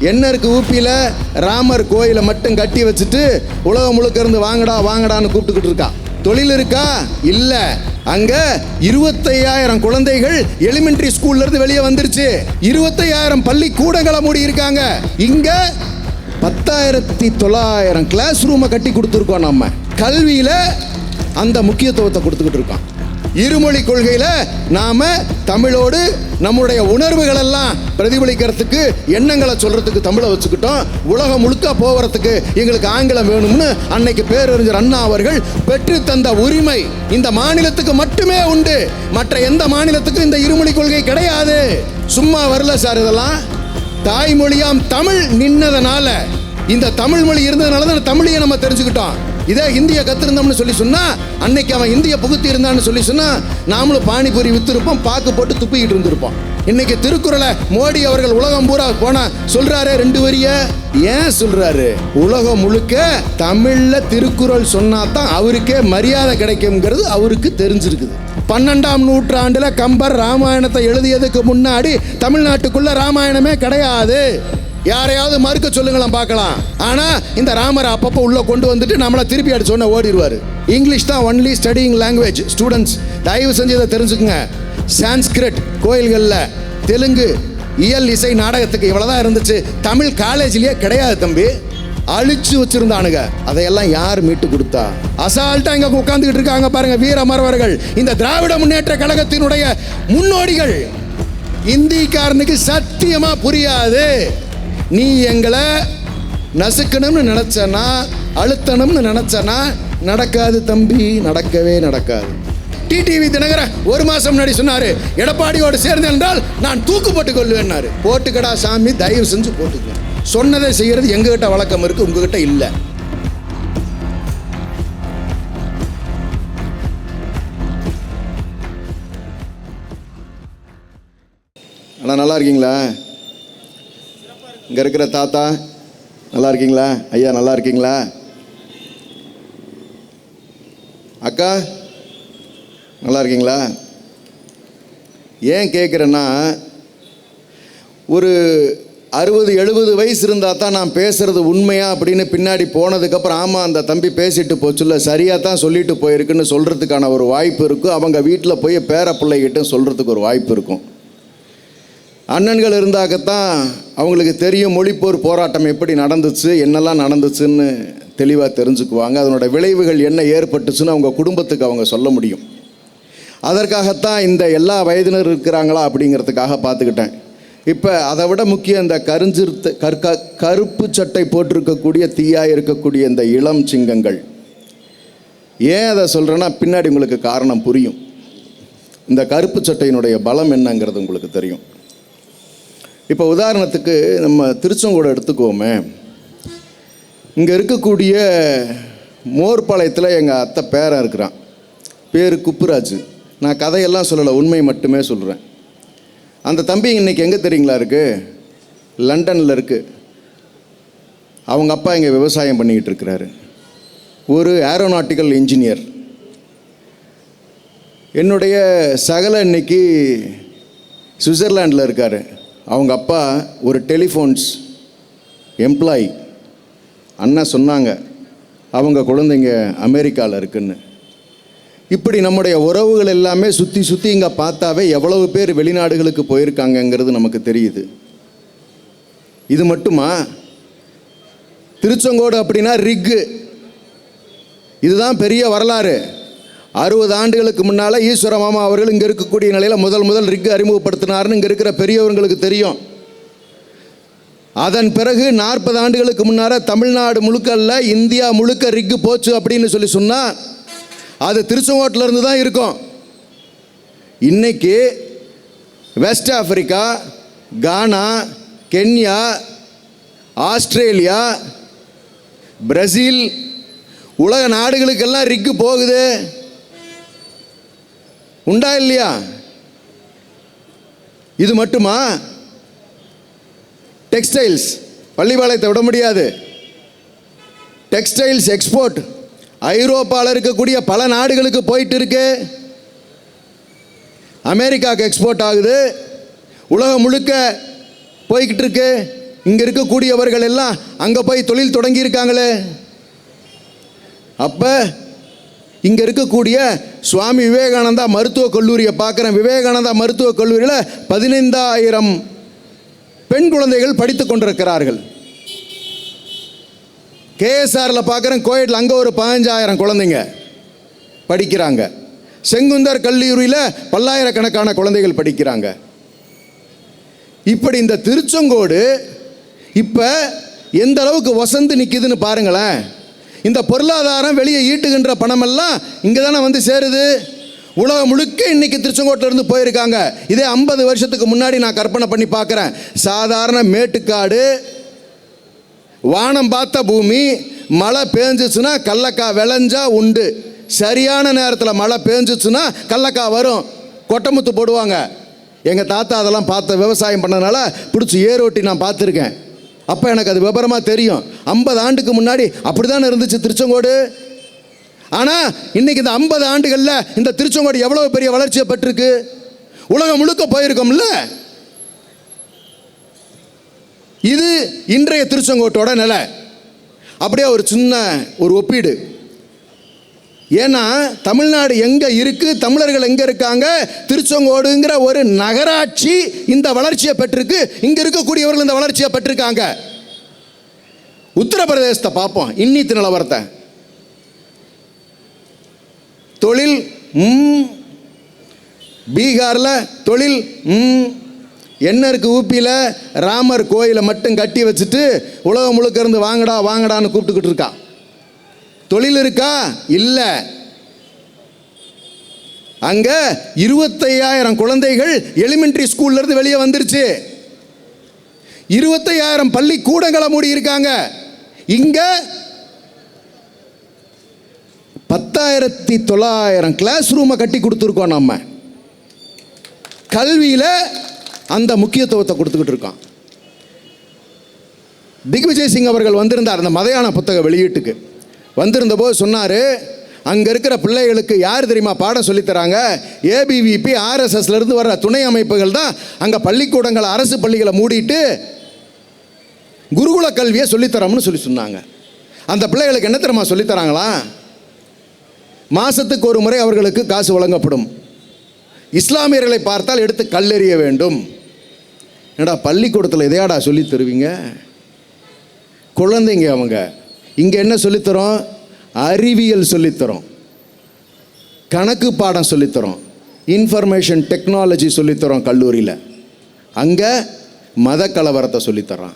என்ன இருக்கு ஊப்பியில்? ராமர் கோயிலை மட்டும் கட்டி வச்சுட்டு உலகம் முழுக்க இருந்து வாங்கடா வாங்கடான்னு கூப்பிட்டுக்கிட்டு இருக்கா. தொழில் இருக்கா? இல்ல. அங்க 25,000 குழந்தைகள் எலிமெண்டரி ஸ்கூல்ல இருந்து வெளியே வந்துருச்சு. 25,000 பள்ளி கூடங்களை மூடி இருக்காங்க. இங்க 10,900 கிளாஸ் ரூமை கட்டி கொடுத்துருக்கோம். நம்ம கல்வியில அந்த முக்கியத்துவத்தை கொடுத்துக்கிட்டு இருக்கோம். இருமொழி கொள்கையில நாம தமிழோடு நம்முடைய உணர்வுகள் எல்லாம் பிரதிபலிக்கிறதுக்கு, எண்ணங்களை சொல்றதுக்கு தமிழை வச்சுக்கிட்டோம். உலகம் முழுக்க போகிறதுக்கு எங்களுக்கு ஆங்கிலம் வேணும்னு அன்னைக்கு பேரறிஞர் அண்ணா அவர்கள் பெற்று தந்த உரிமை இந்த மாநிலத்துக்கு மட்டுமே உண்டு. மற்ற எந்த மாநிலத்துக்கும் இந்த இருமொழி கொள்கை கிடையாது. சும்மா வரல சார். இதெல்லாம் தாய்மொழியாம் தமிழ் நின்னதனால, இந்த தமிழ் மொழி இருந்ததுனால தான் தமிழையை நம்ம தெரிஞ்சுக்கிட்டோம். இதே இந்திய கத்திருந்தோம்னு சொல்லி சொன்னா, அன்னைக்கு அவன் இந்திய புகுத்தி இருந்தான்னு சொல்லி சொன்னா, நாமளும் பானிபூரி வித்திருப்போம், பாக்கு போட்டு துப்பிக்கிட்டு இருந்திருப்போம். இன்னைக்கு திருக்குறளை மோடி அவர்கள் உலகம் பூரா போனா சொல்றாரு 2 வரிய. ஏன் சொல்றாரு? உலகம் முழுக்க தமிழ்ல திருக்குறள் சொன்னாதான் அவருக்கே மரியாதை கிடைக்கும்ங்கிறது அவருக்கு தெரிஞ்சிருக்குது. 12ஆம் நூற்றாண்டுல கம்பர் ராமாயணத்தை எழுதியதுக்கு முன்னாடி தமிழ்நாட்டுக்குள்ள ராமாயணமே கிடையாது. யாரையாவது மறுக்க சொல்லுங்களாம் பார்க்கலாம். ஆனா இந்த ராமரை அப்பப்போ உள்ள கொண்டு வந்துட்டு நம்மளை திருப்பி அடிச்சு சொன்ன ஓடிடுவாரு. இங்கிலீஷ் தான் ஒன்லி ஸ்டடியிங் லாங்குவேஜ். ஸ்டூடெண்ட்ஸ் தயவு செஞ்சு இதை தெரிஞ்சுக்குங்க. சான்ஸ்கிரிட் கோயில்களில், தெலுங்கு இயல் இசை நாடகத்துக்கு இவ்வளவுதான் இருந்துச்சு. தமிழ் காலேஜ்லயே கிடையாது தம்பி. அழிச்சு வச்சிருந்தானுங்க. அதையெல்லாம் யார் மீட்டு கொடுத்தா? அசால்ட்டா இங்க உட்கார்ந்துகிட்டு இருக்காங்க பாருங்க வீரமரவர்கள், இந்த திராவிட முன்னேற்ற கழகத்தினுடைய முன்னோடிகள். இந்திக்காரனுக்கு சத்தியமா புரியாது. நீ எங்களை நசுக்கணும்னு நினைச்சனா, அழுத்தணும்னு நினைச்சனா நடக்காது தம்பி, நடக்கவே நடக்காது. டிடிவி தினகரன் 1 மாசம் முன்னாடி சொன்னாரு, எடப்பாடியோடு சேர்ந்து என்றால் நான் தூக்கு போட்டுக் கொள்வேன்னாரு. போட்டுக்கடா சாமி, தயவு செஞ்சு போட்டுக்க. சொன்னதை செய்யறது எங்ககிட்ட வழக்கம் இருக்கு, உங்ககிட்ட இல்லை. அண்ணா நல்லா இருக்கீங்களா? இங்கே இருக்கிற தாத்தா நல்லா இருக்கீங்களா? ஐயா நல்லா இருக்கீங்களா? அக்கா நல்லா இருக்கீங்களா? ஏன் கேட்குறேன்னா, ஒரு 60-70 வயசு இருந்தால் தான் நான் பேசுகிறது உண்மையா அப்படின்னு பின்னாடி போனதுக்கப்புறம், ஆமாம் அந்த தம்பி பேசிட்டு போச்சுல்ல, சரியாக தான் சொல்லிட்டு போயிருக்குன்னு சொல்கிறதுக்கான ஒரு வாய்ப்பு இருக்கும். அவங்க வீட்டில் போய் பேர பிள்ளைகிட்ட சொல்கிறதுக்கு ஒரு வாய்ப்பு இருக்கும். அண்ணன்கள் இருந்தாக்கத்தான் அவங்களுக்கு தெரியும் மொழிப்போர் போராட்டம் எப்படி நடந்துச்சு, என்னெல்லாம் நடந்துச்சுன்னு தெளிவாக தெரிஞ்சுக்குவாங்க. அதனோட விளைவுகள் என்ன ஏற்பட்டுச்சுன்னு அவங்க குடும்பத்துக்கு அவங்க சொல்ல முடியும். அதற்காகத்தான் இந்த எல்லா வயதினர் இருக்கிறாங்களா அப்படிங்கிறதுக்காக பார்த்துக்கிட்டேன். இப்போ அதை விட முக்கியம், இந்த கருப்பு சட்டை போட்டிருக்கக்கூடிய தீயாக இருக்கக்கூடிய இந்த இளம் சிங்கங்கள். ஏன் அதை சொல்கிறேன்னா பின்னாடி உங்களுக்கு காரணம் புரியும். இந்த கருப்பு சட்டையினுடைய பலம் என்னங்கிறது உங்களுக்கு தெரியும். இப்போ உதாரணத்துக்கு நம்ம திருச்செங்கோடு எடுத்துக்குவோமே. இங்கே இருக்கக்கூடிய மோர்பாளையத்தில் எங்கள் அத்தை பேரன் இருக்கிறான், பேர் குப்புராஜ். நான் கதையெல்லாம் சொல்லலை, உண்மை மட்டுமே சொல்கிறேன். அந்த தம்பி இன்றைக்கி எங்கே தெரியுங்களா இருக்குது? லண்டனில் இருக்குது. அவங்க அப்பா இங்கே விவசாயம் பண்ணிக்கிட்டு இருக்கிறாரு, ஒரு ஏரோநாட்டிக்கல் இன்ஜினியர். என்னுடைய சகல இன்னைக்கு சுவிட்சர்லாண்டில் இருக்கார். அவங்க அப்பா ஒரு டெலிஃபோன்ஸ் எம்ப்ளாயி. அண்ணா சொன்னாங்க அவங்க குழந்தைங்க அமெரிக்காவில் இருக்குன்னு. இப்படி நம்முடைய உறவுகள் எல்லாமே சுற்றி சுற்றி இங்கே பார்த்தாவே எவ்வளவு பேர் வெளிநாடுகளுக்கு போயிருக்காங்கங்கிறது நமக்கு தெரியுது. இது மட்டுமா? திருச்செங்கோடு அப்படின்னா ரிக்கு, இதுதான் பெரிய வரலாறு. 60 ஆண்டுகளுக்கு முன்னால் ஈஸ்வர மாமா அவர்கள் இங்கே இருக்கக்கூடிய நிலையில் முதல் ரிக்கு அறிமுகப்படுத்தினார்னு இங்கே இருக்கிற பெரியவர்களுக்கு தெரியும். அதன் பிறகு 40 ஆண்டுகளுக்கு முன்னால் தமிழ்நாடு முழுக்கல்ல, இந்தியா முழுக்க ரிக்கு போச்சு அப்படின்னு சொல்லி சொன்னால் அது திருச்செங்கோட்டிலேருந்து தான் இருக்கும். இன்னைக்கு வெஸ்ட் ஆப்பிரிக்கா, கானா, கென்யா, ஆஸ்திரேலியா, பிரேசில், உலக நாடுகளுக்கெல்லாம் ரிக்கு போகுது. உண்டா இல்லையா? இது மட்டுமா? டெக்ஸ்டைல்ஸ், பள்ளிப்பாளையத்தை விட முடியாது. டெக்ஸ்டைல்ஸ் எக்ஸ்போர்ட் ஐரோப்பாவில் இருக்கக்கூடிய பல நாடுகளுக்கு போயிட்டு இருக்கு. அமெரிக்காவுக்கு எக்ஸ்போர்ட் ஆகுது, உலகம் முழுக்க போய்கிட்டு இருக்கு. இங்க இருக்கக்கூடியவர்கள் எல்லாம் அங்க போய் தொழில் தொடங்கி இருக்காங்களே. அப்ப இங்க இருக்கக்கூடிய சுவாமி விவேகானந்தா மருத்துவக் கல்லூரியை பார்க்குறேன். விவேகானந்தா மருத்துவக் கல்லூரியில் 15,000 பெண் குழந்தைகள் படித்துக் கொண்டிருக்கிறார்கள். கேஎஸ்ஆரில் பார்க்குறேன், கோயட்டில் அங்கே ஒரு 15,000 குழந்தைங்க படிக்கிறாங்க. செங்குந்தர் கல்லூரியில் பல்லாயிரக்கணக்கான குழந்தைகள் படிக்கிறாங்க. இப்படி இந்த திருச்செங்கோடு இப்போ எந்த அளவுக்கு வசந்து நிற்கிதுன்னு பாருங்களேன். இந்த பொருளாதாரம் வெளியே ஈட்டுகின்ற பணமெல்லாம் இங்கே தானே வந்து சேருது. உலகம் முழுக்க இன்னைக்கு திருச்செங்கோட்டிலிருந்து போயிருக்காங்க. இதே 50 வருஷத்துக்கு முன்னாடி நான் கற்பனை பண்ணி பார்க்குறேன். சாதாரண மேட்டுக்காடு, வானம் பார்த்த பூமி, மழை பேஞ்சிச்சுன்னா கடலக்காய் விளைஞ்சா உண்டு. சரியான நேரத்தில் மழை பேஞ்சிச்சுன்னா கடலக்காய் வரும், கொட்டமுத்து போடுவாங்க. எங்கள் தாத்தா அதெல்லாம் பார்த்த, விவசாயம் பண்ணதுனால பிடிச்சி ஏரோட்டி நான் பார்த்துருக்கேன். அப்போ எனக்கு அது விபரமாக தெரியும். 50 ஆண்டுக்கு முன்னாடி அப்படி தானே இருந்துச்சு திருச்செங்கோடு. ஆனால் இன்னைக்கு இந்த 50 ஆண்டுகளில் இந்த திருச்செங்கோடு எவ்வளோ பெரிய வளர்ச்சியை பெற்றிருக்கு. உலகம் முழுக்க போயிருக்கோம்ல. இது இன்றைய திருச்செங்கோட்டோட நிலை. அப்படியே ஒரு சின்ன ஒரு ஒப்பீடு. ஏன்னா தமிழ்நாடு எங்கே இருக்கு, தமிழர்கள் எங்கே இருக்காங்க, திருச்செங்கோடுங்கிற ஒரு நகராட்சி இந்த வளர்ச்சியை பெற்றிருக்கு. இங்கே இருக்கக்கூடியவர்கள் இந்த வளர்ச்சியை பெற்றிருக்காங்க. உத்தரப்பிரதேசத்தை பார்ப்போம். இன்னித்து நிலவரத்தை. தொழில் பீகாரில் தொழில் என்ன இருக்கு? ஊப்பியில் ராமர் கோயிலை மட்டும் கட்டி வச்சுட்டு உலகம் முழுக்க இருந்து வாங்கடா வாங்கடான்னு கூப்பிட்டுக்கிட்டு இருக்கா. தொழில் இருக்கா? இல்லை. அங்க 25,000 குழந்தைகள் எலிமெண்டரி ஸ்கூல்ல இருந்து வெளியே வந்துருச்சு. 25,000 பள்ளி கூடங்களை மூடி இருக்காங்க. இங்க 10,900 கிளாஸ் ரூமை கட்டி கொடுத்துருக்கோம். நம்ம கல்வியில அந்த முக்கியத்துவத்தை கொடுத்துக்கிட்டு இருக்கோம். திக்விஜய் சிங் அவர்கள் வந்திருந்தார் அந்த மதையான புத்தக வெளியீட்டுக்கு. வந்திருந்த போது சொன்னார், அங்கே இருக்கிற பிள்ளைகளுக்கு யார் தெரியுமா பாடம் சொல்லித்தராங்க? ஏபிவிபி ஆர்எஸ்எஸ்லேருந்து வர்ற துணை அமைப்புகள் தான் அங்கே பள்ளிக்கூடங்களை, அரசு பள்ளிகளை மூடிட்டு குருகுல கல்வியை சொல்லித்தரோம்னு சொல்லி சொன்னாங்க. அந்த பிள்ளைகளுக்கு என்ன தெரியுமா சொல்லித்தராங்களா? மாதத்துக்கு ஒரு முறை அவர்களுக்கு காசு வழங்கப்படும். இஸ்லாமியர்களை பார்த்தால் எடுத்து கல்லெறிய வேண்டும். என்னடா பள்ளிக்கூடத்தில் எதையாடா சொல்லி தருவீங்க? குழந்தைங்க அவங்க. இங்கே என்ன சொல்லித்தரோம்? அறிவியல் சொல்லித்தரோம், கணக்கு பாடம் சொல்லித்தரோம், இன்ஃபர்மேஷன் டெக்னாலஜி சொல்லித்தரோம் கல்லூரியில். அங்கே மத கலவரத்தை சொல்லித்தரோம்.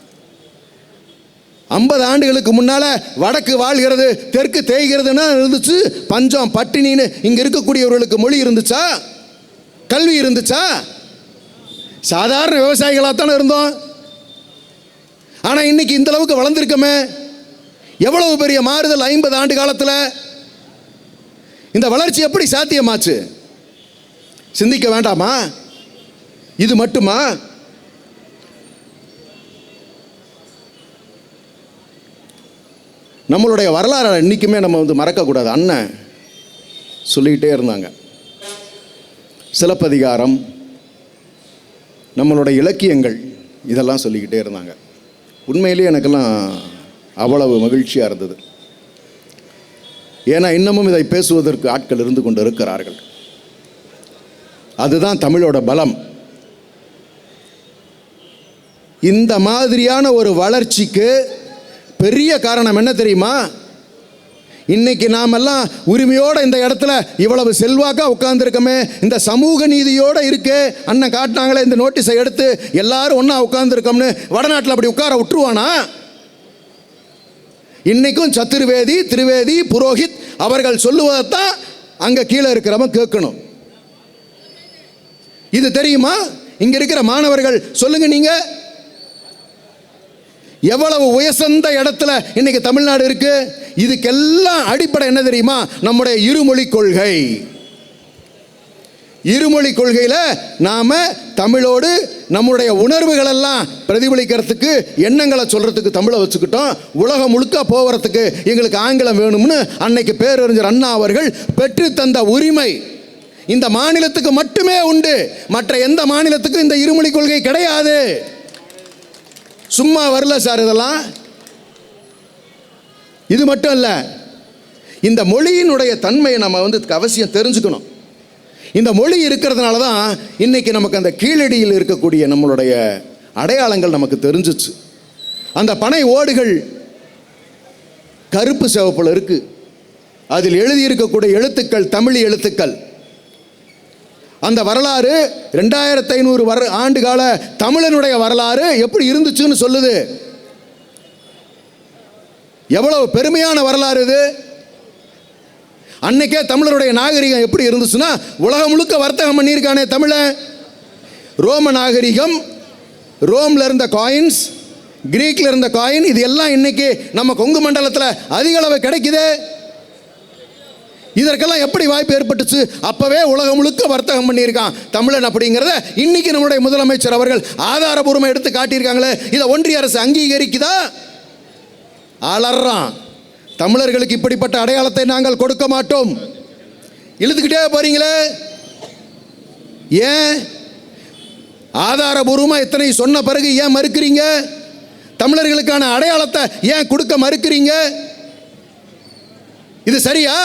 50 ஆண்டுகளுக்கு முன்னால் வடக்கு வாழ்கிறது தெற்கு தேய்கிறதுனா இருந்துச்சு. பஞ்சம் பட்டினின்னு இங்கே இருக்கக்கூடியவர்களுக்கு மொழி இருந்துச்சா? கல்வி இருந்துச்சா? சாதாரண விவசாயிகளாக தானே இருந்தோம். ஆனால் இன்னைக்கு இந்த அளவுக்கு வளர்ந்துருக்கமே. எவ்வளவு பெரிய மாறுதல் 50 ஆண்டு காலத்தில். இந்த வளர்ச்சி எப்படி சாத்தியமாச்சு? சிந்திக்க வேண்டாமா? இது மட்டுமா? நம்மளுடைய வரலாறு இன்னைக்குமே நம்ம மறக்கக்கூடாது. அண்ணன் சொல்லிக்கிட்டே இருந்தாங்க. சிலப்பதிகாரம், நம்மளுடைய இலக்கியங்கள், இதெல்லாம் சொல்லிக்கிட்டே இருந்தாங்க. உண்மையிலேயே எனக்கெல்லாம் அவ்வளவு மகிழ்ச்சியாக இருந்தது. ஏன்னா இன்னமும் இதை பேசுவதற்கு ஆட்கள் இருந்து கொண்டு இருக்கிறார்கள். அதுதான் தமிழோட பலம். இந்த மாதிரியான ஒரு வளர்ச்சிக்கு பெரிய காரணம் என்ன தெரியுமா? இன்னைக்கு நாமெல்லாம் உரிமையோட இந்த இடத்துல இவ்வளவு செல்வாக்கா உட்கார்ந்துருக்கமே, இந்த சமூக நீதியோட இருக்கு. அண்ணன் காட்டினாங்களே இந்த நோட்டீஸை எடுத்து எல்லாரும் ஒன்றா உட்கார்ந்துருக்கோம்னு. வடநாட்டில் அப்படி உட்கார விட்டுருவானா? இன்னைக்கும் சத்துர்வேதி, திரிவேதி, புரோஹித் அவர்கள் சொல்லுவதைத்தான் அங்கே கீழே இருக்கிறவன் கேட்கணும். இது தெரியுமா? இங்க இருக்கிற மாணவர்கள் சொல்லுங்க, நீங்க எவ்வளவு உயர்ந்த இடத்துல இன்னைக்கு தமிழ்நாடு இருக்கு. இதுக்கெல்லாம் அடிப்படை என்ன தெரியுமா? நம்முடைய இருமொழி கொள்கை. இருமொழி கொள்கையில் நாம தமிழோடு நம்முடைய உணர்வுகள் எல்லாம் பிரதிபலிக்கிறதுக்கு, எண்ணங்களை சொல்றதுக்கு தமிழை வச்சுக்கிட்டோம். உலகம் முழுக்க போகிறதுக்கு எங்களுக்கு ஆங்கிலம் வேணும்னு அன்னைக்கு பேரறிஞர் அண்ணா அவர்கள் பெற்று தந்த உரிமை இந்த மாநிலத்துக்கு மட்டுமே உண்டு. மற்ற எந்த மாநிலத்துக்கும் இந்த இருமொழி கொள்கை கிடையாது. சும்மா வரல சார் இதெல்லாம். இது மட்டும் இல்லை, இந்த மொழியினுடைய தன்மையை நம்ம அவசியம் தெரிஞ்சுக்கணும். இந்த மொழி இருக்கிறதுனால தான் இன்னைக்கு நமக்கு அந்த கீழடியில் இருக்கக்கூடிய நம்மளுடைய அடையாளங்கள் நமக்கு தெரிஞ்சிச்சு. அந்த பனை ஓடுகள் கருப்பு சிவப்புல இருக்கு. அதில் எழுதியிருக்கக்கூடிய எழுத்துக்கள் தமிழ் எழுத்துக்கள். அந்த வரலாறு 2500 ஆண்டு கால தமிழனுடைய வரலாறு எப்படி இருந்துச்சுன்னு சொல்லுது. எவ்வளவு பெருமையான வரலாறு இது. அன்னைக்கே தமிழருடைய நாகரிகம் எப்படி இருந்துச்சுன்னா, உலகம் முழுக்க வர்த்தகம் பண்ணியிருக்கானே தமிழன். ரோம நாகரிகம், ரோம்ல இருந்த காயின்ஸ், கிரீக்ல இருந்த காயின், இது எல்லாம் இன்னைக்கு நம்ம கொங்கு மண்டலத்தில் அதிக அளவு கிடைக்குது. இதற்கெல்லாம் எப்படி வாய்ப்பு ஏற்பட்டுச்சு? அப்பவே உலகம் முழுக்க வர்த்தகம் பண்ணியிருக்கான் தமிழன் அப்படிங்கிறத இன்னைக்கு நம்முடைய முதலமைச்சர் அவர்கள் ஆதாரபூர்வமாக எடுத்து காட்டியிருக்காங்களே. இதை ஒன்றிய அரசு அங்கீகரிக்குதா? அலறான். தமிழர்களுக்கு இப்படிப்பட்ட அடையாளத்தை நாங்கள் கொடுக்க மாட்டோம். இழுத்துக்கிட்டே போறீங்களே, ஏன் ஆதாரபூர்வமாக இத்தனை சொன்ன பிறகு ஏன் மறுக்கிறீங்க? தமிழர்களுக்கான அடையாளத்தை ஏன் கொடுக்க மறுக்கிறீங்க? இது சரியா?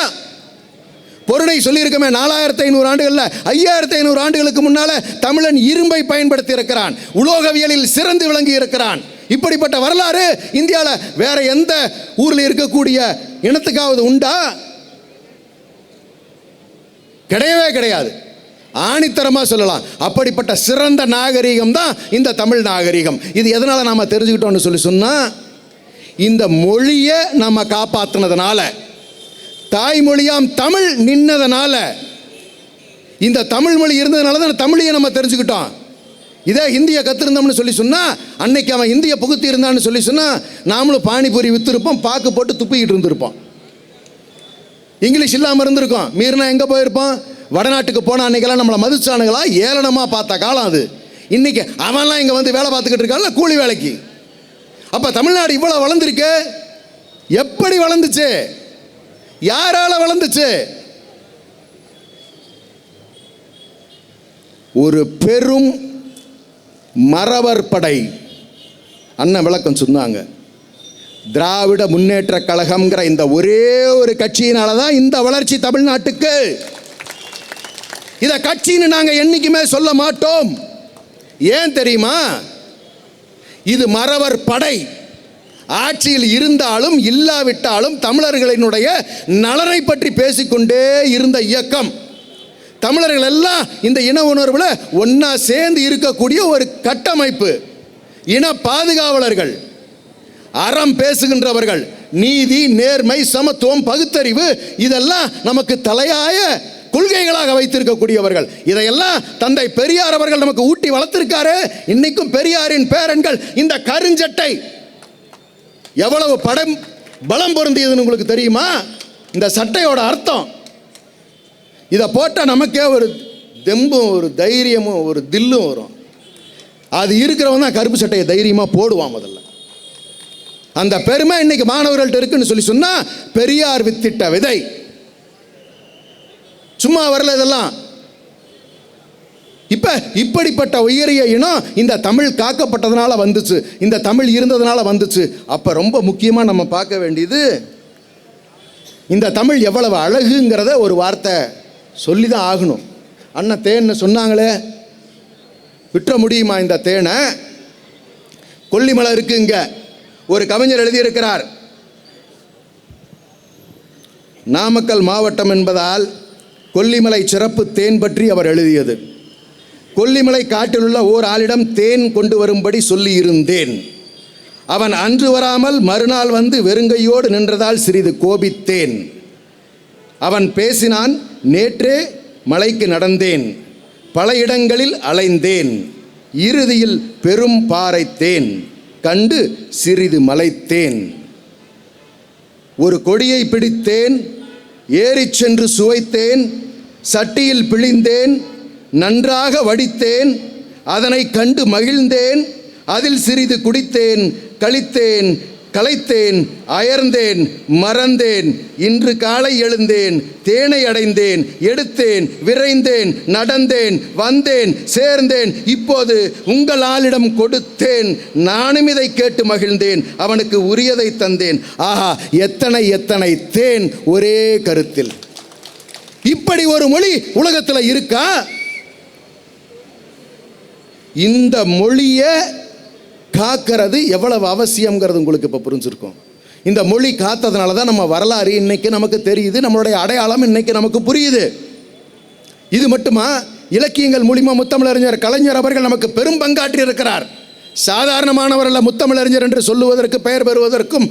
பொருளை சொல்லியிருக்கமே, 4500 ஆண்டுகள்ல 5500 ஆண்டுகளுக்கு முன்னால தமிழன் இரும்பை பயன்படுத்தி இருக்கிறான், உலோகவியலில் சிறந்து விளங்கி இருக்கிறான். இப்படிப்பட்ட வரலாறு இந்தியாவில் வேற எந்த ஊரில் இருக்கக்கூடிய இனத்துக்காவது உண்டா? கிடையவே கிடையாது. ஆணித்தரமா சொல்லலாம். அப்படிப்பட்ட சிறந்த நாகரிகம் தான் இந்த தமிழ் நாகரிகம். இது எதனால நாம தெரிஞ்சுக்கிட்டோம்னு சொன்னா, இந்த மொழியை நம்ம காப்பாற்றினதுனால, தாய்மொழியாம் தமிழ் நின்னதனால, இந்த தமிழ் மொழி இருந்ததுனால தான் தமிழையை நம்ம தெரிஞ்சுக்கிட்டோம். இதே ஹிந்தியை கத்திருந்தோம்னு சொன்னா, அன்னைக்கு அவன் ஹிந்தியை புகுத்தி இருந்தான்னு சொன்னா, நாமளும் பானிபூரி வித்துருப்போம், பாக்கு போட்டு துப்பிக்கிட்டு இருந்திருப்போம். இங்கிலீஷ் இல்லாமல் இருந்திருக்கோம். மீறினா எங்கே போயிருப்போம்? வடநாட்டுக்கு போன அன்னைக்கெல்லாம் நம்மளை மதிச்சானுங்களா, ஏளனமாக பார்த்த காலம் அது. இன்னைக்கு அவன்லாம் இங்கே வேலை பார்த்துக்கிட்டு இருக்கான்ல கூலி வேலைக்கு. அப்போ தமிழ்நாடு இவ்வளோ வளர்ந்துருக்கு. எப்படி வளர்ந்துச்சு? யாரால வளர்ந்துச்சு? ஒரு பெரும் மறவர் படை. அண்ணன் விளக்கம் சொன்னாங்க. திராவிட முன்னேற்ற கழகம்ங்கிற இந்த ஒரே ஒரு கட்சியினால தான் இந்த வளர்ச்சி தமிழ்நாட்டுக்கு. இத கட்சின்னு நாங்க என்னைக்குமே சொல்ல மாட்டோம். ஏன் தெரியுமா? இது மறவர் படை. ஆட்சியில் இருந்தாலும் இல்லாவிட்டாலும் தமிழர்களினுடைய நலனை பற்றி பேசிக்கொண்டே இருந்த இயக்கம். தமிழர்கள் எல்லாம் இந்த இன உணர்வுல ஒன்னா சேர்ந்து இருக்கக்கூடிய ஒரு கட்டமைப்பு. இன பாதுகாவலர்கள், அறம் பேசுகின்றவர்கள், நீதி, நேர்மை, சமத்துவம், பகுத்தறிவு, இதெல்லாம் நமக்கு தலையாய கொள்கைகளாக வைத்திருக்கக்கூடியவர்கள். இதையெல்லாம் தந்தை பெரியார் அவர்கள் நமக்கு ஊட்டி வளர்த்திருக்காரு. இன்னைக்கும் பெரியாரின் பேரன்கள் இந்த கருஞ்சட்டை எவ்வளவு பலம் பொருந்தியதுன்னு உங்களுக்கு தெரியுமா? இந்த சட்டையோட அர்த்தம். இதை போட்டால் நமக்கே ஒரு தெம்பும் ஒரு தைரியமும் ஒரு தில்லும் வரும். அது இருக்கிறவன் தான் கருப்பு சட்டையை தைரியமாக போடுவான் முதல்ல. அந்த பெருமை இன்னைக்கு மாணவர்கள்ட்ட இருக்குன்னு சொன்னா, பெரியார் வித்திட்ட விதை. சும்மா வரல இதெல்லாம். இப்படிப்பட்ட உயரிய இனம் இந்த தமிழ் காக்கப்பட்டதுனால வந்துச்சு, இந்த தமிழ் இருந்ததுனால வந்துச்சு. அப்ப ரொம்ப முக்கியமா நம்ம பார்க்க வேண்டியது, இந்த தமிழ் எவ்வளவு அழகுங்கிறத ஒரு வார்த்தை சொல்லிதான் ஆகணும். அண்ணன் தேன்னு சொன்னாங்களே, விட்டுற முடியுமா இந்த தேனை? கொல்லிமலை இருக்கு இங்க. ஒரு கவிஞர் எழுதியிருக்கிறார், நாமக்கல் மாவட்டம் என்பதால் கொல்லிமலை சிறப்பு தேன் பற்றி அவர் எழுதியது. கொல்லிமலை காட்டில் உள்ள ஓர் ஆளிடம் தேன் கொண்டு வரும்படி சொல்லி இருந்தேன். அவன் அன்று வராமல் மறுநாள் வந்து வெறுங்கையோடு நின்றதால் சிறிது கோபித்தேன். அவன் பேசினான், நேற்றே மலைக்கு நடந்தேன், பல இடங்களில் அலைந்தேன், இறுதியில் பெரும் பாறை தேன் கண்டு சிறிது மலைத்தேன். ஒரு கொடியை பிடித்தேன், ஏறிச் சென்று சுவைத்தேன், சட்டியில் பிழிந்தேன், நன்றாக வடித்தேன், அதனை கண்டு மகிழ்ந்தேன், அதில் சிறிது குடித்தேன், கழித்தேன், களைத்தேன், அயர்ந்தேன், மறந்தேன், இன்று காலை எழுந்தேன், தேனை அடைந்தேன், எடுத்தேன், விரைந்தேன், நடந்தேன், வந்தேன், சேர்ந்தேன், இப்போது உங்கள் ஆளிடம் கொடுத்தேன், நானும் இதை கேட்டு மகிழ்ந்தேன், அவனுக்கு உரியதை தந்தேன். ஆஹா, எத்தனை எத்தனை தேன் ஒரே கருத்தில். இப்படி ஒரு மொழி உலகத்தில் இருக்கா? இந்த மொழியை காக்கிறது எவ்வளவு அவசியம்ங்கிறது உங்களுக்கு இப்போ புரிஞ்சிருக்கும். இந்த மொழி காத்ததுனால தான் நம்ம வரலாறு இன்னைக்கு நமக்கு தெரியுது, நம்மளுடைய அடையாளம் இன்னைக்கு நமக்கு புரியுது. இது மட்டுமா? இலக்கியங்கள் மூலிமா முத்தமிழறிஞர் கலைஞர் அவர்கள் நமக்கு பெரும் பங்காற்றி இருக்கிறார். சாதாரணமானவர்கள் முத்தமிழறிஞர் என்று சொல்லுவதற்கு, பெயர் பெறுவதற்கும்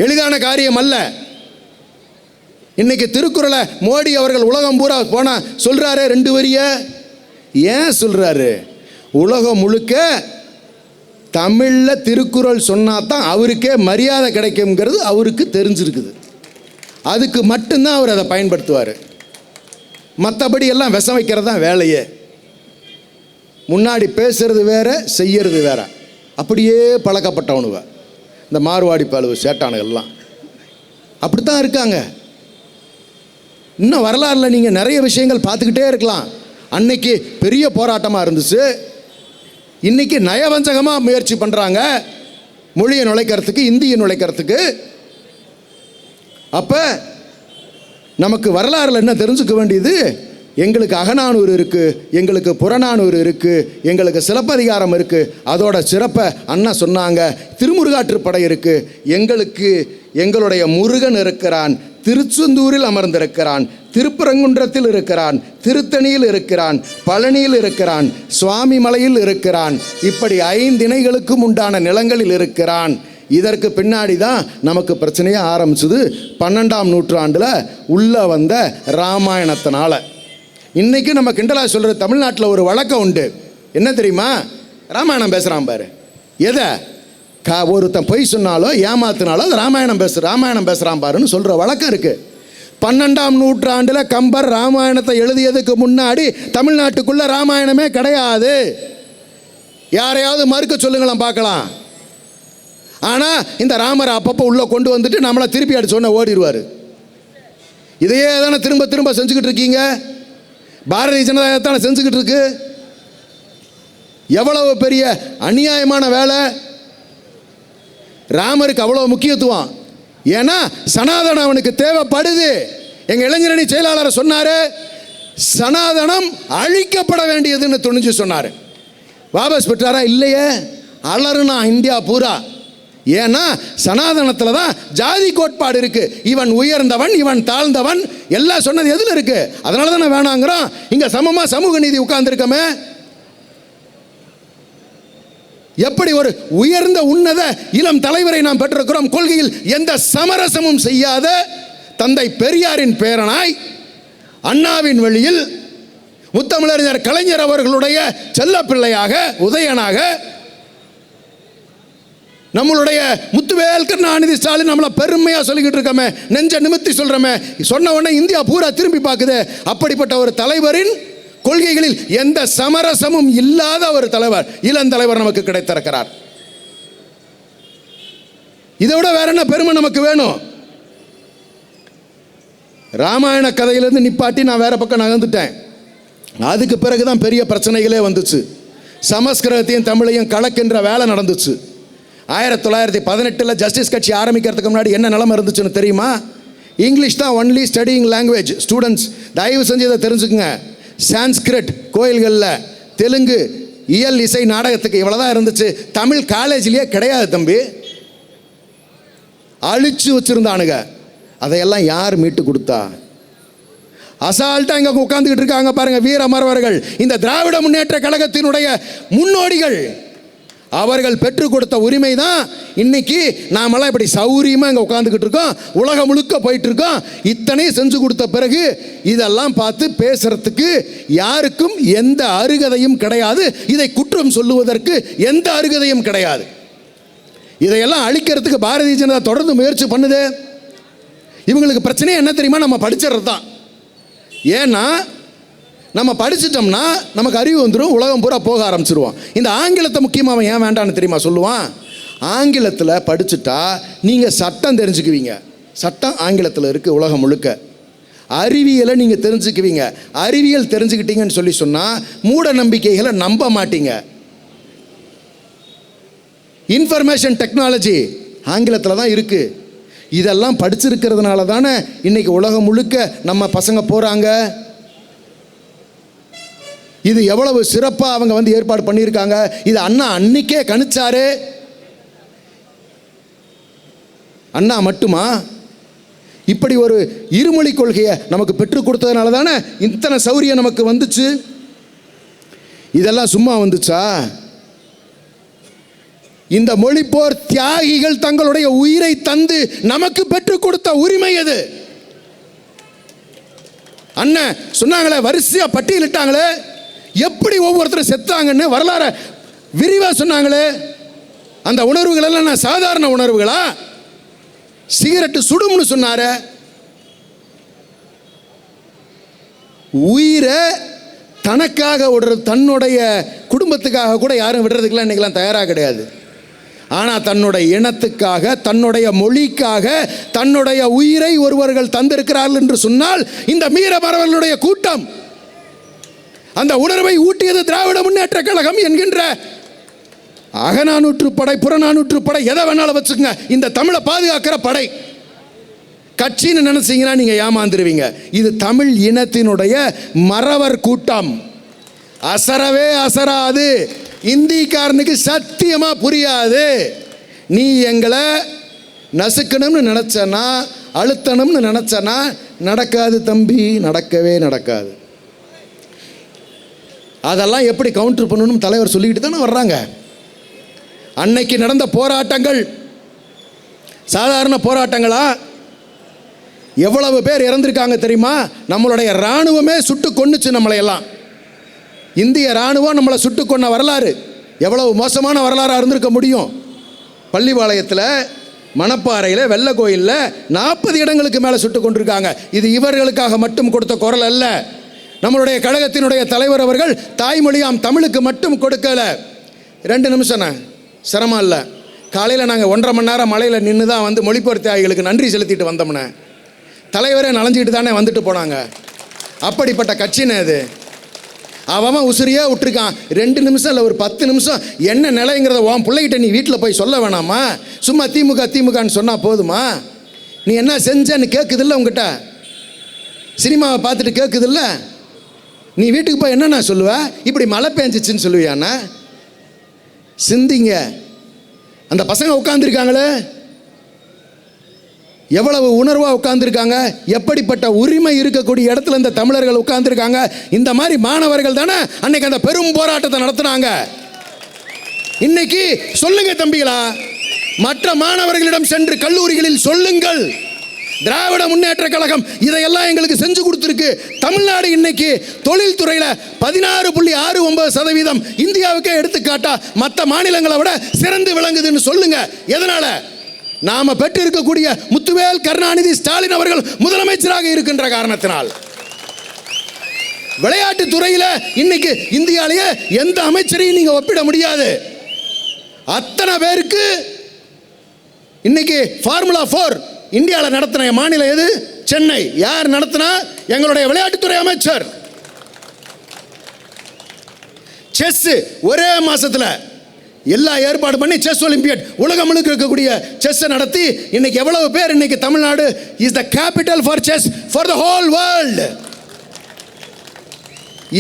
எளிதான காரியம் அல்ல. இன்னைக்கு திருக்குறளை மோடி அவர்கள் உலகம் பூரா போனா சொல்றாரு 2 வரிய. ஏன் சொல்றாரு? உலகம் முழுக்க தமிழில் திருக்குறள் சொன்னாதான் அவருக்கே மரியாதை கிடைக்குங்கிறது அவருக்கு தெரிஞ்சிருக்குது. அதுக்கு மட்டும்தான் அவர் அதை பயன்படுத்துவார். மற்றபடி எல்லாம் விஷம் வைக்கிறது தான் வேலையே. முன்னாடி பேசுறது வேற, செய்யறது வேற. அப்படியே பழக்கப்பட்டவனுவ இந்த மார்வாடி பழுவு சேட்டானுகள்லாம் அப்படித்தான் இருக்காங்க. இன்னும் வரலாறுல நீங்கள் நிறைய விஷயங்கள் பார்த்துக்கிட்டே இருக்கலாம். அன்னைக்கு பெரிய போராட்டமாக இருந்துச்சு, இன்னைக்கு நயவஞ்சகமாக முயற்சி பண்ணுறாங்க மொழியை நுழைக்கிறதுக்கு, இந்தியை நுழைக்கிறதுக்கு. அப்போ நமக்கு வரலாறுல என்ன தெரிஞ்சுக்க வேண்டியது? எங்களுக்கு அகநானூறு இருக்குது, எங்களுக்கு புறநானூறு இருக்குது, எங்களுக்கு சிலப்பதிகாரம் இருக்குது. அதோட சிறப்பை அண்ணா சொன்னாங்க. திருமுருகாற்றுப்படை இருக்குது. எங்களுக்கு எங்களுடைய முருகன் இருக்கிறான், திருச்செந்தூரில் அமர்ந்திருக்கிறான், திருப்பரங்குன்றத்தில் இருக்கிறான், திருத்தணியில் இருக்கிறான், பழனியில் இருக்கிறான், சுவாமி மலையில் இருக்கிறான். இப்படி 5 இணைகளுக்கும் உண்டான நிலங்களில் இருக்கிறான். இதற்கு பின்னாடி தான் நமக்கு பிரச்சனையே ஆரம்பிச்சது 12ஆம் நூற்றாண்டில் உள்ள வந்த ராமாயணத்தினால. இன்னைக்கு நம்ம கிண்டலா சொல்கிற தமிழ்நாட்டில் ஒரு வழக்கம் உண்டு. என்ன தெரியுமா? ராமாயணம் பேசுகிறான் பாரு. எதை ஒருத்தன் பொய் சொன்னாலோ ஏமாத்தினாலோ அது ராமாயணம் பேசுகிறான் பாருன்னு சொல்கிற வழக்கம் இருக்குது. 12ஆம் நூற்றாண்டில் கம்பர் ராமாயணத்தை எழுதியதுக்கு முன்னாடி தமிழ்நாட்டுக்குள்ளே ராமாயணமே கிடையாது. யாரையாவது மறுக்க சொல்லுங்களாம் பார்க்கலாம். ஆனால் இந்த ராமரை அப்பப்போ உள்ளே கொண்டு வந்துட்டு நம்மளை திருப்பி அடிச்சு சொன்ன ஓடிடுவார். இதையே தானே திரும்ப திரும்ப செஞ்சுக்கிட்டு இருக்கீங்க. பாரதிய ஜனதா தானே செஞ்சுக்கிட்டு இருக்கு. எவ்வளவு பெரிய அநியாயமான வேலை. ராமருக்கு அவ்வளோ முக்கியத்துவம். ஏன்னா சனாதனம் அவனுக்கு தேவைப்படுது. எங்கள் இளைஞரணி செயலாளர் சொன்னார், சனாதனம் அழிக்கப்பட வேண்டியதுன்னு துணிஞ்சு சொன்னார். வாபஸ் பெற்றாரா? இல்லையே, அலறுனா இந்தியா பூரா. ஏன்னா சனாதனத்தில் தான் ஜாதி கோட்பாடு இருக்கு. இவன் உயர்ந்தவன், இவன் தாழ்ந்தவன் எல்லாம் சொன்னது எதில் இருக்கு? அதனால தானே வேணாங்கிறோம். இங்கே சமமாக சமூக நீதி உட்கார்ந்துருக்கமே. எப்படி ஒரு உயர்ந்த உன்னத இளம் தலைவரை நாம் பெற்றிருக்கிறோம். கொள்கையில் எந்த சமரசமும் செய்யாத தந்தை பெரியாரின் பேரனாய், அண்ணாவின் வழியில் முத்தமிழறிஞர் கலைஞர் அவர்களுடைய செல்லப்பிள்ளையாக, உதயனாக, நம்மளுடைய முத்துவேல் கருணாநிதி ஸ்டாலின் நம்மளை பெருமையாக சொல்லிக்கிட்டு இருக்கோமே, நெஞ்ச நிமித்தி சொல்கிறோமே, சொன்ன உடனே இந்தியா பூரா திரும்பி பார்க்குது. அப்படிப்பட்ட ஒரு தலைவரின் கொள்கைகளில் எந்த சமரசமும் இல்லாத ஒரு தலைவர், இளந்தலைவர் நமக்கு கிடைத்திருக்கிறார். இதை விட வேற என்ன பெருமை நமக்கு வேணும்? ராமாயண கதையிலிருந்து நிப்பாட்டி நான் வேற பக்கம் நகர்ந்துட்டேன். அதுக்கு பிறகுதான் பெரிய பிரச்சனைகளே வந்துச்சு. சமஸ்கிருதத்தையும் தமிழையும் கலக்கின்ற வேலை நடந்துச்சு. 1918 ஜஸ்டிஸ் கட்சி ஆரம்பிக்கிறதுக்கு முன்னாடி என்ன நிலைமை இருந்துச்சுன்னு தெரியுமா? இங்கிலீஷ் தான் ஒன்லி ஸ்டடியிங் லாங்குவேஜ். ஸ்டூடெண்ட்ஸ் தயவு செஞ்சு இதை தெரிஞ்சுக்குங்க. சான்ஸ்கிரிட் கோயில்களில், தெலுங்கு இயல் இசை நாடகத்துக்கு இவ்வளோதான் இருந்துச்சு. தமிழ் காலேஜ்லேயே கிடையாது தம்பி. அழிச்சு வச்சுருந்தானுங்க. அதையெல்லாம் யார் மீட்டு கொடுத்தா? அசால்ட்டாக இங்கே உட்காந்துக்கிட்டு இருக்காங்க பாருங்க வீரமறவர்கள். இந்த திராவிட முன்னேற்ற கழகத்தினுடைய முன்னோடிகள். அவர்கள் பெற்றுக் கொடுத்த உரிமை தான் இன்னைக்கு நாமெல்லாம் இப்படி சௌரியமாக இங்கே உட்காந்துக்கிட்டு இருக்கோம். உலகம் முழுக்க போயிட்டு இருக்கோம். இத்தனையும் செஞ்சு கொடுத்த பிறகு இதெல்லாம் பார்த்து பேசுறதுக்கு யாருக்கும் எந்த அருகதையும் கிடையாது. இதை குற்றம் சொல்லுவதற்கு எந்த அருகதையும் கிடையாது. இதையெல்லாம் அழிக்கிறதுக்கு பாரதிய ஜனதா தொடர்ந்து முயற்சி பண்ணுது. இவங்களுக்கு பிரச்சனையே என்ன தெரியுமா? நம்ம படிச்சிடறது தான். ஏன்னா நம்ம படிச்சிட்டோம்னா நமக்கு அறிவு வந்துடும், உலகம் பூரா போக ஆரம்பிச்சிருவோம். இந்த ஆங்கிலத்தை முக்கியமாக அவன் ஏன் வேண்டான்னு தெரியுமா சொல்லுவான்? ஆங்கிலத்தில் படிச்சுட்டா நீங்கள் சட்டம் தெரிஞ்சுக்குவீங்க. சட்டம் ஆங்கிலத்தில் இருக்குது உலகம் முழுக்க. அறிவியலை நீங்கள் தெரிஞ்சுக்குவீங்க. அறிவியல் தெரிஞ்சுக்கிட்டீங்கன்னு சொல்லி சொன்னால் மூட நம்பிக்கைகளை நம்ப மாட்டீங்க. இன்ஃபர்மேஷன் டெக்னாலஜி ஆங்கிலத்தில் தான் இருக்குது. இதெல்லாம் படிச்சிருக்கிறதுனால தானே இன்றைக்கி உலகம் முழுக்க நம்ம பசங்க போகிறாங்க. இது எவ்வளவு சிறப்பாக அவங்க வந்து ஏற்பாடு பண்ணியிருக்காங்க. இது அண்ணா அன்னைக்கே கணிச்சாரு. அண்ணா மட்டுமா? இப்படி ஒரு இருமொழி கொள்கையை நமக்கு பெற்றுக் கொடுத்ததுனால தானே இத்தனை சௌரியம் நமக்கு வந்துச்சு. இதெல்லாம் சும்மா வந்துச்சா? இந்த மொழிப்போர் தியாகிகள் தங்களுடைய உயிரை தந்து நமக்கு பெற்றுக் கொடுத்த உரிமை அது. அண்ணன் சொன்னாங்களே, வரிசையா பட்டியலிட்டாங்களே, எப்படி ஒவ்வொருத்தரும் செத்தாங்கன்னு வரலாற விரிவா சொன்னாங்களே. அந்த உணர்வுகள் எல்லாம் சாதாரண உணர்வுகளா? சிகரெட்டு சுடும்னு சொன்னார. உயிரை தனக்காக விடுறது, தன்னுடைய குடும்பத்துக்காக கூட யாரும் விடுறதுக்கெல்லாம் இன்னைக்கெல்லாம் தயாராக கிடையாது. ஆனால் தன்னுடைய இனத்துக்காக, தன்னுடைய மொழிக்காக, தன்னுடைய உயிரை ஒருவர்கள் தந்திருக்கிறார்கள் என்று சொன்னால் இந்த மீரமரவர்களுடைய கூட்டம் அந்த உணர்வை ஊட்டியது திராவிட முன்னேற்ற கழகம் என்கின்ற அகநானூற்று படை, புறநானூற்று படை, எதை வேணாலும் வச்சுக்கோங்க. இந்த தமிழை பாதுகாக்கிற படை. கட்சின்னு நினைச்சீங்கன்னா நீங்க ஏமாந்துருவீங்க. இது தமிழ் இனத்தினுடைய மறவர் கூட்டம். அசரவே அசராது. இந்திக்காரனுக்கு சத்தியமா புரியாது. நீ எங்களை நசுக்கணும்னு நினைச்சனா, அழுத்தணும்னு நினைச்சனா நடக்காது தம்பி, நடக்கவே நடக்காது. அதெல்லாம் எப்படி கவுண்டர் பண்ணணும் தலைவர் சொல்லிக்கிட்டு தானே வர்றாங்க. அன்னைக்கு நடந்த போராட்டங்கள் சாதாரண போராட்டங்களா? எவ்வளவு பேர் இறந்திருக்காங்க தெரியுமா? நம்மளுடைய இராணுவமே சுட்டு கொன்னுச்சு நம்மளையெல்லாம். இந்திய இராணுவம் நம்மளை சுட்டு கொன்ன வரலாறு எவ்வளவு மோசமான வரலாறாக இருந்திருக்க முடியும்? பள்ளிப்பாளையத்தில், மணப்பாறையில், வெள்ளை கோயிலில் 40 இடங்களுக்கு மேலே சுட்டு கொண்டிருக்காங்க. இது இவர்களுக்காக மட்டும் கொடுத்த குரல் அல்ல. நம்மளுடைய கழகத்தினுடைய தலைவர் அவர்கள் தாய்மொழியாம் தமிழுக்கு மட்டும் கொடுக்கல. 2 நிமிஷம்ண்ணே, சிரமம் இல்லை. காலையில் நாங்கள் 1.5 மணி நேரம் மலையில் நின்று தான் வந்து மொழிப்போர் தியாகிகளுக்கு நன்றி செலுத்திட்டு வந்தோம்னே. தலைவரே நனைஞ்சிக்கிட்டு தானே வந்துட்டு போனாங்க. அப்படிப்பட்ட கட்சினே அது. அவன் உசிரியா விட்டுருக்கான். 2 நிமிஷம் இல்லை, ஒரு 10 நிமிஷம் என்ன நிலைங்கிறத உன் பிள்ளைகிட்ட நீ வீட்டில் போய் சொல்ல வேணாமா? சும்மா திமுக திமுகன்னு சொன்னால் போதுமா? நீ என்ன செஞ்சன்னு கேட்குதில்ல உங்ககிட்ட? சினிமாவை பார்த்துட்டு கேட்குதில்ல? நீ வீட்டுக்கு போய் என்னண்ணா சொல்லுவ? இப்படி மழை பெஞ்சிச்சின்னு சொல்லுவியாண்ணா? சிந்திங்க. அந்த பசங்க உட்காந்துருக்காங்களே, எவ்வளவு உணர்வாக உட்கார்ந்துருக்காங்க. எப்படிப்பட்ட உரிமை இருக்கக்கூடிய இடத்துல இந்த தமிழர்கள் உட்கார்ந்துருக்காங்க. இந்த மாதிரி மாணவர்கள் தானே அன்னைக்கு அந்த பெரும் போராட்டத்தை நடத்தினாங்க. இன்னைக்கு சொல்லுங்க தம்பிகளா, மற்ற மாணவர்களிடம் சென்று கல்லூரிகளில் சொல்லுங்கள், திராவிட முன்னேற்ற கழகம் இதையெல்லாம் எங்களுக்கு செஞ்சு கொடுத்துருக்கு. தமிழ்நாடு இன்னைக்கு தொழில்துறையில் 16.69% இந்தியாவுக்கே எடுத்துக்காட்டா மற்ற மாநிலங்களை விட சிறந்து விளங்குதுன்னு சொல்லுங்க. எதனால? நாம பெற்று இருக்கக்கூடிய முத்துவேல் கருணாநிதி ஸ்டாலின் அவர்கள் முதலமைச்சராக இருக்கின்ற காரணத்தினால். விளையாட்டு துறையில இன்னைக்கு இந்தியாவிலேயே எந்த அமைச்சரையும் நீங்க ஒப்பிட முடியாது. அத்தனை பேருக்கு இன்னைக்கு ஃபார்முலா 4 இந்தியாவில் நடத்தின மாநிலம் எது? சென்னை. யார் நடத்தினா? எங்களுடைய விளையாட்டுத்துறை அமைச்சர். செஸ் ஒரே மாசத்துல எல்லா ஏற்பாடு பண்ணி செஸ் ஒலிம்பியட் உலகம் முழுக்க இருக்கக்கூடிய செஸ் நடத்தி இன்னைக்கு எவ்வளவு பேர் இன்னைக்கு Tamil Nadu is the capital for chess for the whole world.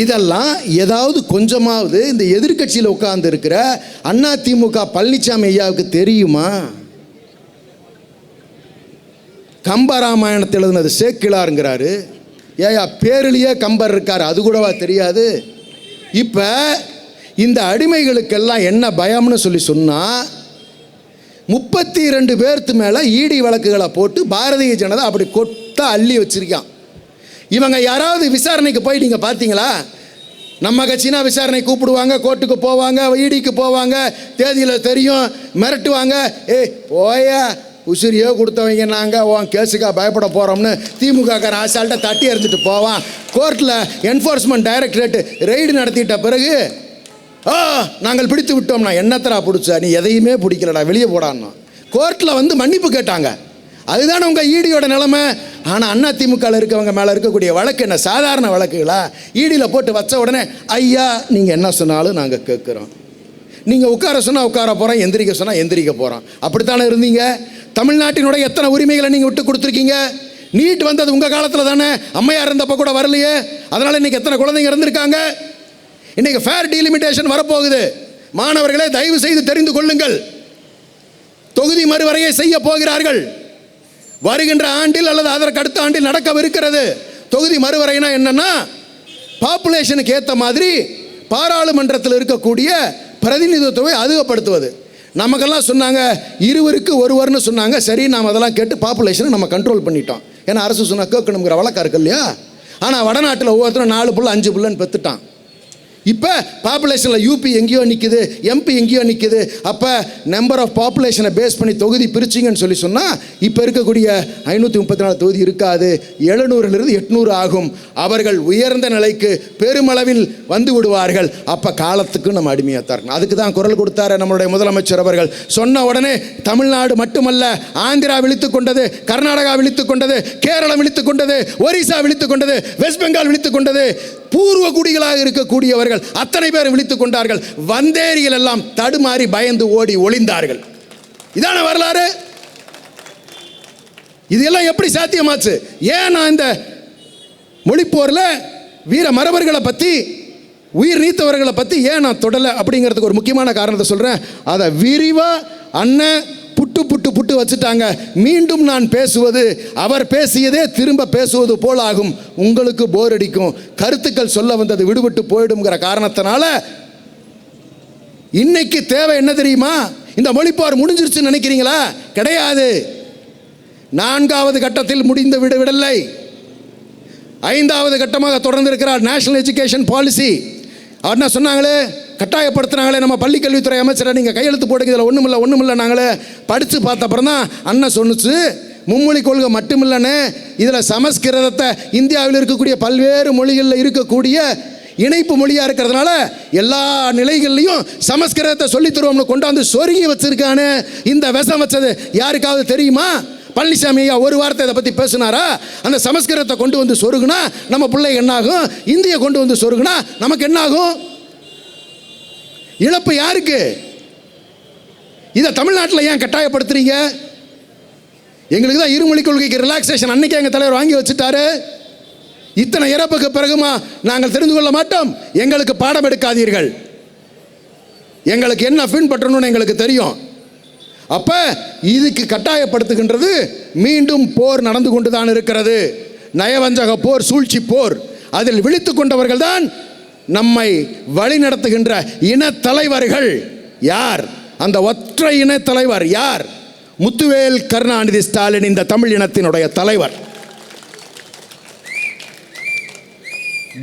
இதெல்லாம் ஏதாவது கொஞ்சமாவது இந்த எதிர்கட்சியில் உட்கார்ந்து இருக்கிற அண்ணா திமுக பழனிசாமி ஐயாவுக்கு தெரியுமா? கம்பராமாயணத்தில் எழுதினது சேக்கிழாருங்கிறாரு. ஏயா பேரிலேயே கம்பர் இருக்காரு, அது கூடவா தெரியாது? இப்போ இந்த அடிமைகளுக்கெல்லாம் என்ன பயம்னு சொல்லி சொன்னால் 32 பேர்த்து மேலே ஈடி வழக்குகளை போட்டு பாரதிய ஜனதா அப்படி கொட்ட அள்ளி வச்சிருக்கான். இவங்க யாராவது விசாரணைக்கு போய் நீங்கள் பார்த்தீங்களா? நம்ம கட்சினா விசாரணை கூப்பிடுவாங்க, கோர்ட்டுக்கு போவாங்க, ஈடிக்கு போவாங்க, தேதியில் தெரியும், மிரட்டுவாங்க. போயா உசிரியோ கொடுத்தவங்க நாங்கள் உன் கேஸுக்காக பயப்பட போகிறோம்னு திமுக ஆசால்கிட்ட தட்டி எறிஞ்சிட்டு போவான். கோர்ட்டில் என்ஃபோர்ஸ்மெண்ட் டைரக்டரேட் ரெய்டு நடத்திட்ட பிறகு நாங்கள் பிடித்து விட்டோம்னா. என்னத்தரா பிடிச்சா? நீ எதையுமே பிடிக்கலடா, வெளியே போடான்னா. கோர்ட்டில் வந்து மன்னிப்பு கேட்டாங்க. அதுதானே உங்கள் ஈடியோட நிலைமை. ஆனால் அதிமுகவில் இருக்கவங்க மேலே இருக்கக்கூடிய வழக்கு என்ன சாதாரண வழக்குகளா? ஈடியில் போட்டு வச்ச உடனே ஐயா நீங்கள் என்ன சொன்னாலும் நாங்கள் கேட்குறோம், நீங்கள் உட்கார சொன்னால் உட்கார போகிறோம், எந்திரிக்க சொன்னால் எந்திரிக்க போகிறோம். அப்படித்தானே இருந்தீங்க. தமிழ்நாட்டினுடைய எத்தனை உரிமைகளை நீங்கள் விட்டு கொடுத்துருக்கீங்க. நீட் வந்தது உங்கள் காலத்தில் தானே, அம்மையார் இருந்தப்போ கூட வரலையே. அதனால் இன்றைக்கி எத்தனை குழந்தைங்க இருந்திருக்காங்க. இன்றைக்கி ஃபேர் டீலிமிட்டேஷன் வரப்போகுது. மாணவர்களே தயவு செய்து தெரிந்து கொள்ளுங்கள். தொகுதி மறுவரையை செய்ய போகிறார்கள். வருகின்ற ஆண்டில் அல்லது அதற்கு அடுத்த ஆண்டில் நடக்கவிருக்கிறது. தொகுதி மறுவரைனா என்னன்னா, பாப்புலேஷனுக்கு ஏற்ற மாதிரி பாராளுமன்றத்தில் இருக்கக்கூடிய பிரதிநிதித்துவத்தை அதிகப்படுத்துவது. நமக்கெல்லாம் சொன்னாங்க 2க்கு 1 சொன்னாங்க. சரி, நாம் அதெல்லாம் கேட்டு பாப்புலேஷனை நம்ம கண்ட்ரோல் பண்ணிட்டோம். ஏன்னா அரசு சொன்னால் கேட்கணுங்கிற வழக்கம் இருக்கு இல்லையா. ஆனால் வடநாட்டில் ஒவ்வொருத்தரும் 4 புள்ள 5 புள்ளன்னு பெற்றுட்டான். இப்போ பாப்புலேஷனில் யூபி எங்கேயோ நிற்குது, எம்பி எங்கேயோ நிற்குது. அப்போ நம்பர் ஆஃப் பாப்புலேஷனை பேஸ் பண்ணி தொகுதி பிரிச்சிங்கன்னு சொன்னால் இப்போ இருக்கக்கூடிய 534 தொகுதி இருக்காது, 700லிருந்து 800 ஆகும். அவர்கள் உயர்ந்த நிலைக்கு பெருமளவில் வந்து விடுவார்கள். அப்போ காலத்துக்கு நம்ம அடிமையாக தான் இருக்கணும். அதுக்கு தான் குரல் கொடுத்தாரு நம்மளுடைய முதலமைச்சர் அவர்கள். சொன்ன உடனே தமிழ்நாடு மட்டுமல்ல, ஆந்திரா விழித்து கொண்டது, கர்நாடகா விழித்து கொண்டது, கேரளம் விழித்து கொண்டது, ஒரிசா விழித்து கொண்டது, வெஸ்ட் பெங்கால் விழித்து கொண்டது. பூர்வ குடிகளாக இருக்கக்கூடியவர்கள் அத்தனை பேரும் விழித்துக் கொண்டார்கள். வந்தேரிகள் எல்லாம் தடுமாறி பயந்து ஓடி ஒளிந்தார்கள். இதான வரலாறு. இதெல்லாம் எப்படி சாத்தியமாச்சு? ஏன் நான் இந்த மொழிப்போரில் வீர மறவர்களை பற்றி, உயிர் நீத்தவர்களை பற்றி ஏன் நான் தொடலை அப்படிங்கிறதுக்கு ஒரு முக்கியமான காரணத்தை சொல்கிறேன். அதை விரிவாக அண்ணன் புட்டு வச்சுட்டாங்க. மீண்டும் நான் பேசுவது அவர் பேசியதே திரும்ப பேசுவது போல் ஆகும். உங்களுக்கு போர் அடிக்கும். கருத்துக்கள் சொல்ல வந்தது விடுபட்டு போயிடுங்கிற காரணத்தினால இன்னைக்கு தேவை என்ன தெரியுமா? இந்த மொழிப்போர் முடிஞ்சிருச்சுன்னு நினைக்கிறீங்களா? கிடையாது. 4வது கட்டத்தில் முடிந்து விடவில்லை. 5வது கட்டமாக தொடர்ந்து இருக்கிறார் நேஷனல் எஜுகேஷன் பாலிசி. அவர் என்ன சொன்னாங்களே, கட்டாயப்படுத்தினாங்களே நம்ம பள்ளிக்கல்வித்துறை அமைச்சரை, நீங்கள் கையெழுத்து போடுங்க, இதில் ஒன்றுமில்லை நாங்களே படித்து பார்த்த அப்புறம் தான் அண்ணன் சொன்னிச்சு. மும்மொழி கொள்கை மட்டுமில்லைன்னு இதில் சமஸ்கிருதத்தை இந்தியாவில் இருக்கக்கூடிய பல்வேறு மொழிகளில் இருக்கக்கூடிய இணைப்பு மொழியாக இருக்கிறதுனால எல்லா நிலைகள்லையும் சமஸ்கிருதத்தை சொல்லி தருவோம்னு கொண்டாந்து சொருகி வச்சிருக்கானே. இந்த விஷம் வச்சது யாருக்காவது தெரியுமா? பழனிசாமி ஐயா ஒரு வார்த்தை இதை பற்றி பேசினாரா? அந்த சமஸ்கிருதத்தை கொண்டு வந்து சொருகுனா நம்ம பிள்ளை என்னாகும்? இந்தியை கொண்டு வந்து சொருகுனா நமக்கு என்னாகும்? இழப்பு யாருக்கு? இதை தமிழ்நாட்டில் ஏன் கட்டாயப்படுத்துறீங்க? எங்களுக்கு தான் இருமொழி கொள்கைக்கு ரிலாக்ஸேஷன் அன்னைக்கு எங்கள் தலைவர் வாங்கி வச்சுட்டாரு. இத்தனை இறப்புக்கு பிறகுமா நாங்கள் தெரிந்து கொள்ள மாட்டோம்? எங்களுக்கு பாடம் எடுக்காதீர்கள். எங்களுக்கு என்ன பின்பற்றணும்னு எங்களுக்கு தெரியும். அப்ப இதுக்கு கட்டாயப்படுத்துகின்றது மீண்டும் போர் நடந்து கொண்டு தான் இருக்கிறது. நயவஞ்சக போர், சூழ்ச்சி போர். அதில் விழித்து கொண்டவர்கள் தான் நம்மை வழி நடத்துகின்ற இன தலைவர்கள். யார் அந்த ஒற்றை இன தலைவர்? யார்? முத்துவேல் கருணாநிதி ஸ்டாலின், இந்த தமிழ் இனத்தினுடைய தலைவர்.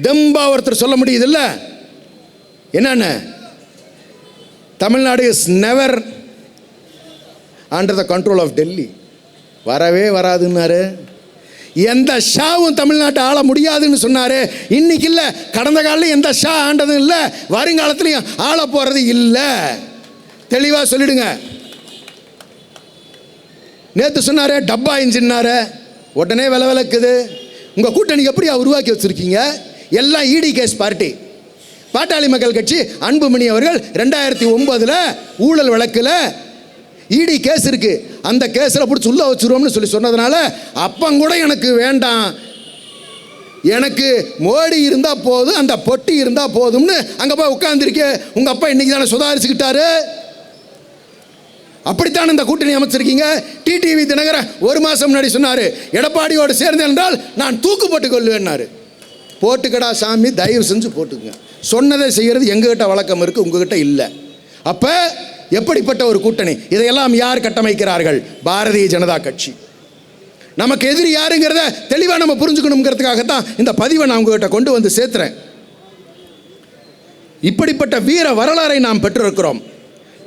தெம்பா ஒருத்தர் சொல்ல முடியுது இல்ல? என்னன்னு? Tamil Nadu is never under the control of Delhi. வரவே வராதுன்னாரு. எந்த ஷாவும் தமிழ்நாட்டை ஆள முடியாதுன்னு சொன்னாரு. இன்னைக்கு இல்லை, கடந்த காலம் எந்த ஷா ஆண்டதும் இல்லை, வருங்காலத்திலையும் ஆள போறது இல்லை. தெளிவா சொல்லிடுங்க. நேற்று சொன்னாரு டப்பா இன்ஜின்னாரு, உடனே வில விளக்குது. உங்க கூட்டணி எப்படியா உருவாக்கி வச்சிருக்கீங்க? எல்லாம் இடி கேஸ் பார்ட்டி. பாட்டாளி மக்கள் கட்சி அன்புமணி அவர்கள் 2009 ஊழல் வழக்கில் இடி கேஸ் இருக்கு, அந்த கேஸில் பிடிச்சி உள்ள வச்சிருவோம்னு சொன்னதுனால அப்பங்கூட எனக்கு வேண்டாம், எனக்கு மோடி இருந்தால் போதும், அந்த பொட்டி இருந்தால் போதும்னு அங்கே போய் உட்கார்ந்துருக்கே. உங்கள் அப்பா இன்னைக்கு தானே சுதாரிச்சுக்கிட்டாரு. அப்படித்தான் இந்த கூட்டணி அமைச்சிருக்கீங்க. டிடிவி தினகரன் 1 மாதம் முன்னாடி சொன்னார், எடப்பாடியோடு சேர்ந்தேன் என்றால் நான் தூக்கு போட்டு கொள்வேன்னாரு. போட்டுக்கடா சாமி, தயவு செஞ்சு போட்டுக்குங்க. சொன்னதை செய்கிறது எங்ககிட்ட வழக்கம் இருக்குது, உங்ககிட்ட இல்லை. அப்போ எப்படிப்பட்ட ஒரு கூட்டணி? இதையெல்லாம் யார் கட்டமைக்கிறார்கள்? பாரதிய ஜனதா கட்சி. நமக்கு எதிரி யாருங்கிறத தெளிவாக நம்ம புரிஞ்சுக்கணுங்கிறதுக்காகத்தான் இந்த பதிவை நான் உங்ககிட்ட கொண்டு வந்து சேர்த்துறேன். இப்படிப்பட்ட வீர வரலாறை நாம் பெற்றிருக்கிறோம்.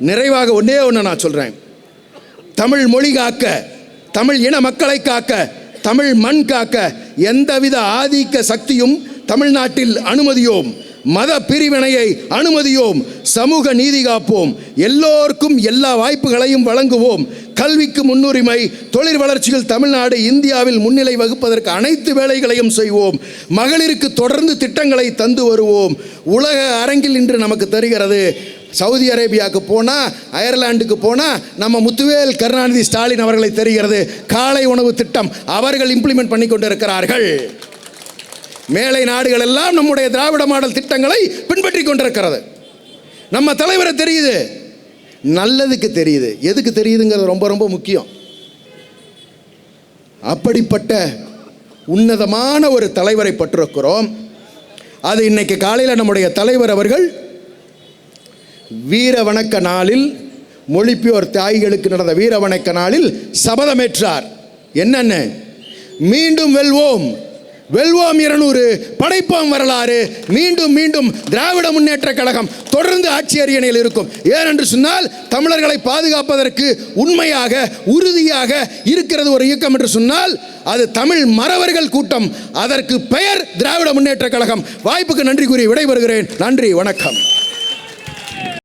நிறைவாக ஒன்றே ஒன்று நான் சொல்கிறேன். தமிழ் மொழி காக்க, தமிழ் இன மக்களை காக்க, தமிழ் மண் காக்க எந்தவித ஆதிக்க சக்தியும் தமிழ்நாட்டில் அனுமதியோம் மத பிரிவினையை அனுமதியோம், சமூக நீதி காப்போம், எல்லோருக்கும் எல்லா வாய்ப்புகளையும் வழங்குவோம், கல்விக்கு முன்னுரிமை, தொழில் வளர்ச்சியில் தமிழ்நாடு இந்தியாவில் முன்னிலை வகுப்பதற்கு அனைத்து வேலைகளையும் செய்வோம், மகளிருக்கு தொடர்ந்து திட்டங்களை தந்து வருவோம். உலக அரங்கில் இன்று நமக்கு தெரிகிறது, சவுதி அரேபியாவுக்கு போனால், அயர்லாந்துக்கு போனால் நம்ம முத்துவேல் கருணாநிதி ஸ்டாலின் அவர்களை தெரிகிறது. காலை உணவு திட்டம் அவர்கள் இம்ப்ளிமெண்ட் பண்ணி கொண்டிருக்கிறார்கள். மேலை நாடுகள் எல்லாம் நம்முடைய திராவிட மாடல் திட்டங்களை பின்பற்றி கொண்டிருக்கிறது. நம்ம தலைவரை தெரியுது, நல்லதுக்கு தெரியுது. எதுக்கு தெரியுதுங்கிறது ரொம்ப ரொம்ப முக்கியம். அப்படிப்பட்ட உன்னதமான ஒரு தலைவரை பெற்றிருக்கிறோம். அது இன்னைக்கு காலையில் நம்முடைய தலைவர் அவர்கள் வீர வணக்க நாளில், மொழிப்போர் தாய்களுக்கு நடந்த வீர வணக்க நாளில் சபதமேற்றார். என்னென்ன? மீண்டும் வெல்வோம், வெல்வோம் 200, படைப்போம் வரலாறு, மீண்டும் மீண்டும் திராவிட முன்னேற்ற கழகம் தொடர்ந்து ஆட்சி அரியணையில் இருக்கும். ஏனென்று சொன்னால் தமிழர்களை பாதுகாப்பதற்கு உண்மையாக உறுதியாக இருக்கிறது ஒரு இயக்கம் என்று சொன்னால் அது தமிழ் மறவர்கள் கூட்டம். அதற்கு பெயர் திராவிட முன்னேற்ற கழகம். வாய்ப்புக்கு நன்றி கூறி விடைபெறுகிறேன். நன்றி, வணக்கம்.